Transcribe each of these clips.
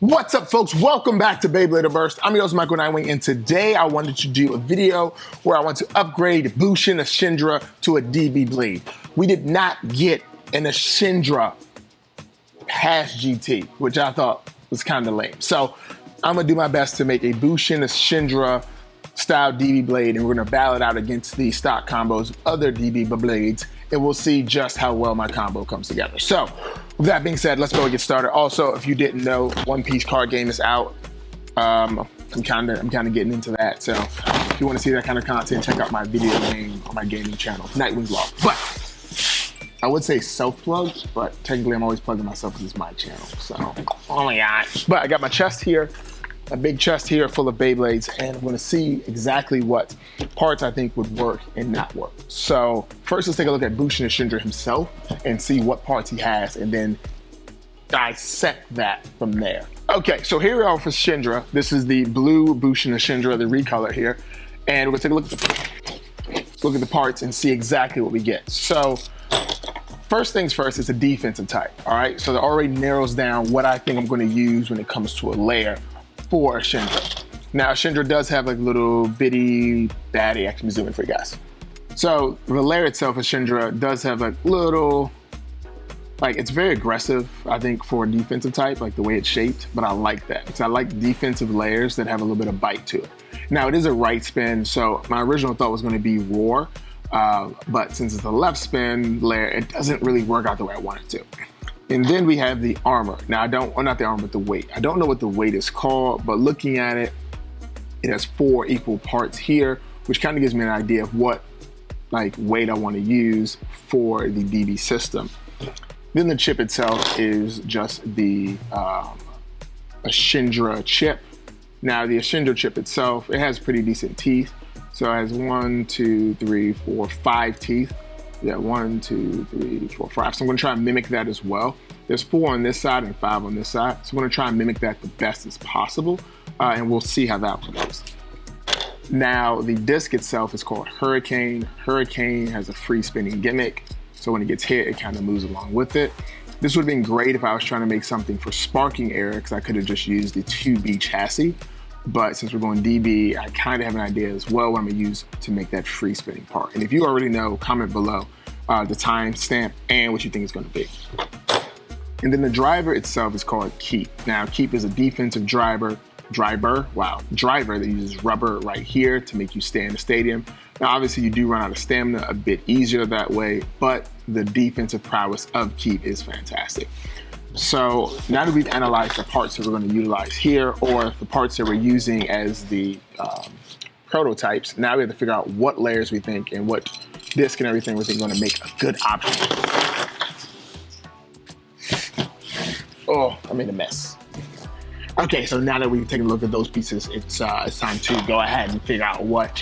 What's up, folks? Welcome back to Beyblade Burst. I'm your host, Michael Nightwing, and today I wanted to do a video where I want to upgrade Bushin Ashindra to a DB Blade. We did not get an Ashindra #GT, which I thought was kind of lame. So I'm gonna do my best to make a Bushin Ashindra style DB Blade, and we're gonna battle it out against the stock combos of other DB Blades, and we'll see just how well my combo comes together. So with that being said, let's go and get started. Also, if you didn't know, One Piece card game is out. I'm kind of getting into that. So if you want to see that kind of content, check out my video game on my gaming channel, Nightwing Vlog. But I would say self-plug, but technically I'm always plugging myself because it's my channel. So, oh my God. But I got my chest here, a big chest here full of Beyblades, and I'm gonna see exactly what parts I think would work and not work. So first, let's take a look at Bushin Ashindra himself and see what parts he has, and then dissect that from there. Okay, so here we are for Ashindra. This is the blue Bushin Ashindra, the recolor here, and we're gonna take a look at the parts and see exactly what we get. So first things first, it's a defensive type, all right? So that already narrows down what I think I'm gonna use when it comes to a layer for Ashindra. Now, Ashindra does have like little bitty baddie. I can zoom in for you guys. So the layer itself, Ashindra, does have like little, like it's very aggressive, I think, for a defensive type, like the way it's shaped, but I like that because I like defensive layers that have a little bit of bite to it. Now, it is a right spin, so my original thought was gonna be Roar, but since it's a left spin layer, it doesn't really work out the way I want it to. And then we have the armor. Now, not the armor, but the weight. I don't know what the weight is called, but looking at it, it has 4 equal parts here, which kind of gives me an idea of what like weight I want to use for the DB system. Then the chip itself is just the Ashindra chip. Now, the Ashindra chip itself, it has pretty decent teeth. So it has 1, 2, 3, 4, 5 teeth. Yeah, 1, 2, 3, 4, 5. So I'm gonna try and mimic that as well. There's 4 on this side and 5 on this side. So I'm gonna try and mimic that the best as possible. And we'll see how that one goes. Now, the disc itself is called Hurricane. Hurricane has a free spinning gimmick. So when it gets hit, it kind of moves along with it. This would have been great if I was trying to make something for sparking air, because I could have just used the 2B chassis. But since we're going DB, I kind of have an idea as well what I'm gonna use to make that free spinning part. And if you already know, comment below the timestamp and what you think it's gonna be. And then the driver itself is called Keep. Now, Keep is a defensive driver that uses rubber right here to make you stay in the stadium. Now, obviously you do run out of stamina a bit easier that way, but the defensive prowess of Keep is fantastic. So now that we've analyzed the parts that we're going to utilize here, or the parts that we're using as the prototypes, now we have to figure out what layers we think and what disc and everything we think are going to make a good option. Oh, I made a mess. Okay, so now that we've taken a look at those pieces, it's time to go ahead and figure out what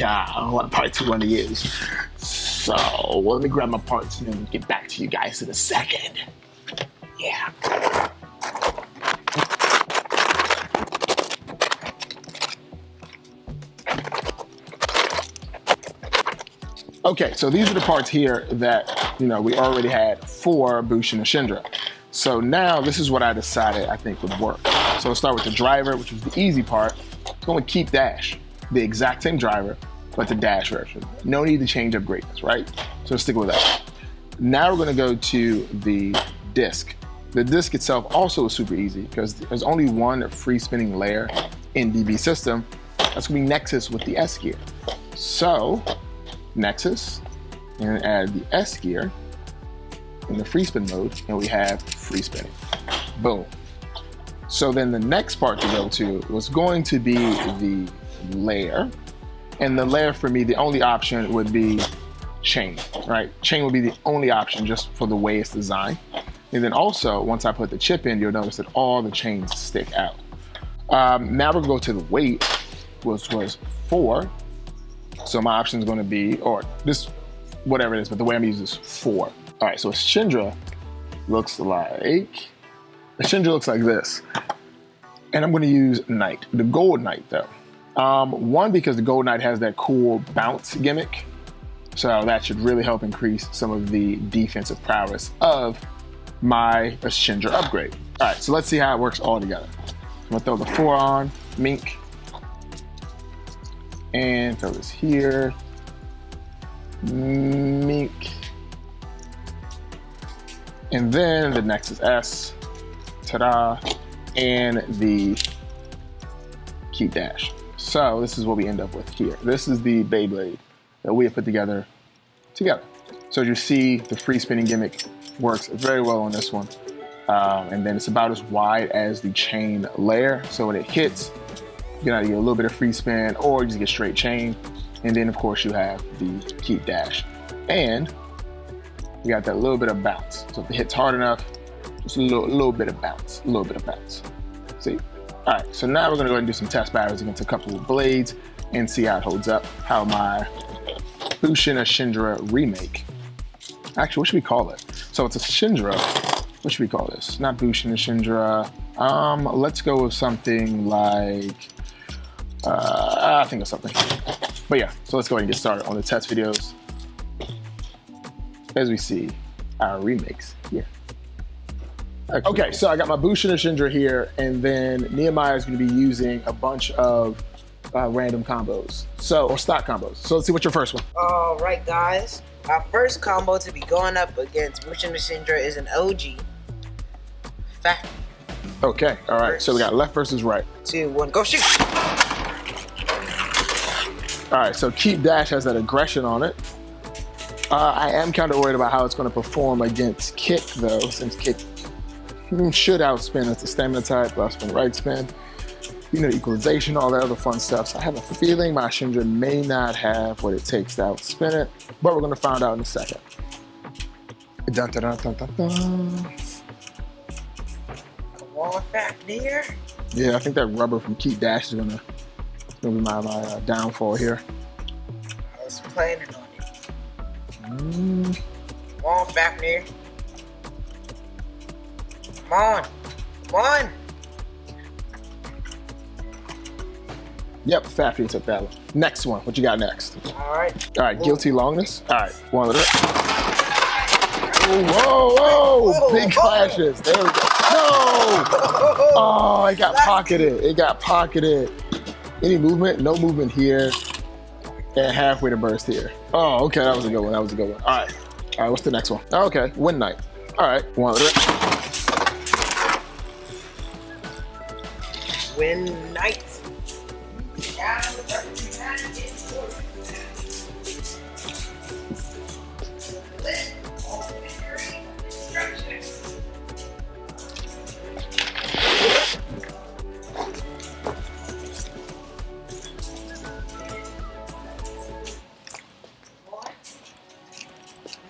parts we want to use. So let me grab my parts and then get back to you guys in a second. Yeah. Okay, so these are the parts here that, we already had for Bushin Ashindra. So now this is what I decided I think would work. So let's start with the driver, which was the easy part. I'm going to keep dash, the exact same driver, but the dash version. No need to change up greatness, right? So let's stick with that. Now we're going to go to the disc. The disc itself also is super easy because there's only one free spinning layer in DB system. That's gonna be Nexus with the S gear. So Nexus, and add the S gear in the free spin mode, and we have free spinning. Boom. So then the next part to go to was going to be the layer. And the layer for me, the only option would be chain, right? Chain would be the only option just for the way it's designed. And then also, once I put the chip in, you'll notice that all the chains stick out. Now we're gonna go to the weight, which was 4. So my option is gonna be, or this, whatever it is, but the way I'm using is 4. All right, so Ashindra looks like this. And I'm gonna use Knight, the Gold Knight though. One, because the Gold Knight has that cool bounce gimmick. So that should really help increase some of the defensive prowess of my Ashindra upgrade. All right, so let's see how it works all together. I'm gonna throw the 4 on, mink. And throw this here, mink. And then the next is S, ta-da, and the keep dash. So this is what we end up with here. This is the Beyblade that we have put together. So as you see, the free spinning gimmick works very well on this one. And then it's about as wide as the chain layer. So when it hits, you can either get a little bit of free spin or you just get straight chain. And then of course you have the keep dash. And you got that little bit of bounce. So if it hits hard enough, just a little bit of bounce, See? All right, so now we're gonna go ahead and do some test battles against a couple of blades and see how it holds up, how my Bushin Ashindra remake. Actually, what should we call it? So it's Ashindra. What should we call this? Not Bushin Ashindra. Let's go with something like, I think of something. But yeah, so let's go ahead and get started on the test videos as we see our remakes here. Okay, so I got my Bushin Ashindra here, and then Nehemiah is going to be using a bunch of random combos, or stock combos. So let's see what's your first one. All right, guys. Our first combo to be going up against Bushin Ashindra is an OG. Fat. Okay, all right. So we got left versus right. 2, 1, go shoot. All right, so keep dash has that aggression on it. I am kind of worried about how it's going to perform against kick, though, since kick should outspin. It's a stamina type, left spin, right spin. You know, equalization, all that other fun stuff. So I have a feeling my Ashindra may not have what it takes to outspin it, but we're going to find out in a second. Dun, dun, dun, dun, dun, dun. Come on, back there. Yeah, I think that rubber from keep dash is going to be my downfall here. I was planning on it. Come on, Fafnir. Come on. Come on. Yep, Fafnir took that one. Next one. What you got next? All right. All right, guilty longness. All right, one of it. Whoa. Big clashes. There we go. No! Oh, it got pocketed. Any movement? No movement here. And halfway to burst here. Oh, okay, that was a good one. All right, what's the next one? Okay, Wind Knight. All right, one of it. Wind Knight.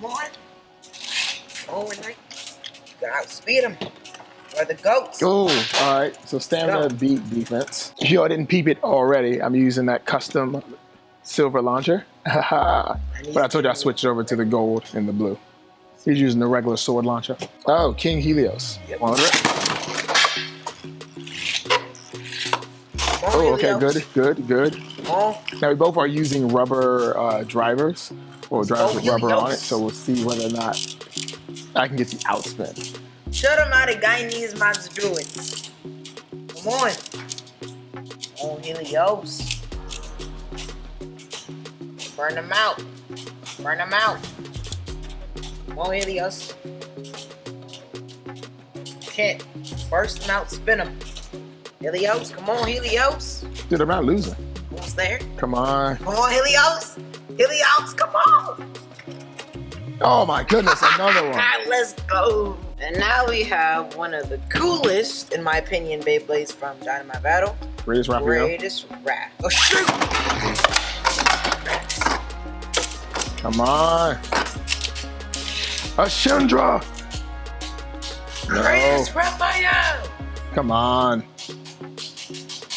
Come on. Oh, Wind Knight. Gotta outspeed him. Or the goats. Oh, all right. So stamina beat defense. If y'all didn't peep it already, I'm using that custom silver launcher. But I told you I switched over to the gold and the blue. He's using the regular sword launcher. Oh, King Helios. Yep. Oh, okay, good. Oh. Now we both are using rubber drivers, or drivers with rubber on it, so we'll see whether or not I can get the outspin. Shut him out, the guy needs man to do it. Come on. Oh, Helios. Burn him out. Come on, Helios. Can't. Burst him out, spin him. Helios, come on, Helios. Dude, I'm not losing. Almost there. Come on. Come on, Helios. Helios, come on. Oh my goodness, another one. Let's go. And now we have one of the coolest, in my opinion, Beyblades from Dynamite Battle. Greatest Rap. Oh, shoot! Come on. Ashindra! Greatest Raphael! Come on.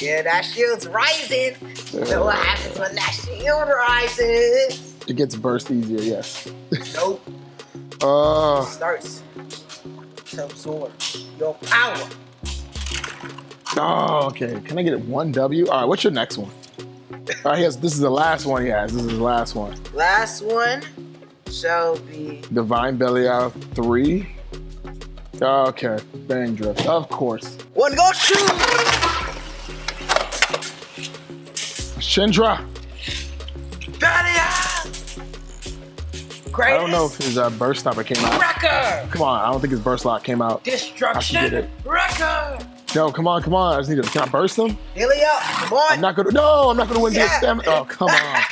Yeah, that shield's rising. So what happens when that shield rises? It gets burst easier, yes. Nope. Starts to absorb your power. Oh, okay. Can I get it 1W? All right, what's your next one? All right, this is the last one he has. This is the last one. Last one shall be Divine Belial 3. Okay, Bang Drift, of course. One go shoot! Ashindra. CRYDEN. I don't know if his burst stopper came out. Wrecker. Come on, I don't think his burst lock came out. Destruction. Wrecker. No, come on. I just need to. Can I burst him? Dilly up. Come on. I'm not gonna win the stamina. Oh, come on.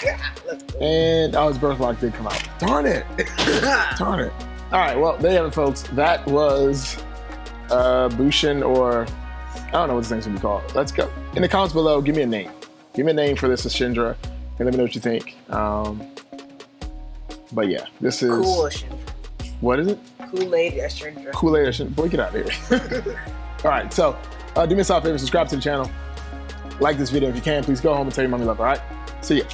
Let's go. And his burst lock did come out. Darn it. Darn it. All right, well, there you have it, folks. That was Bushin, or I don't know what this thing's gonna be called. Let's go. In the comments below, give me a name. Give me a name for this Ashindra, and let me know what you think. But yeah, this is... Cool Ashindra. What is it? Kool-Aid Ashindra. Kool-Aid Ashindra. Boy, get out of here. All right, so do me a solid favor, subscribe to the channel. Like this video if you can. Please go home and tell your mommy love, all right? See ya.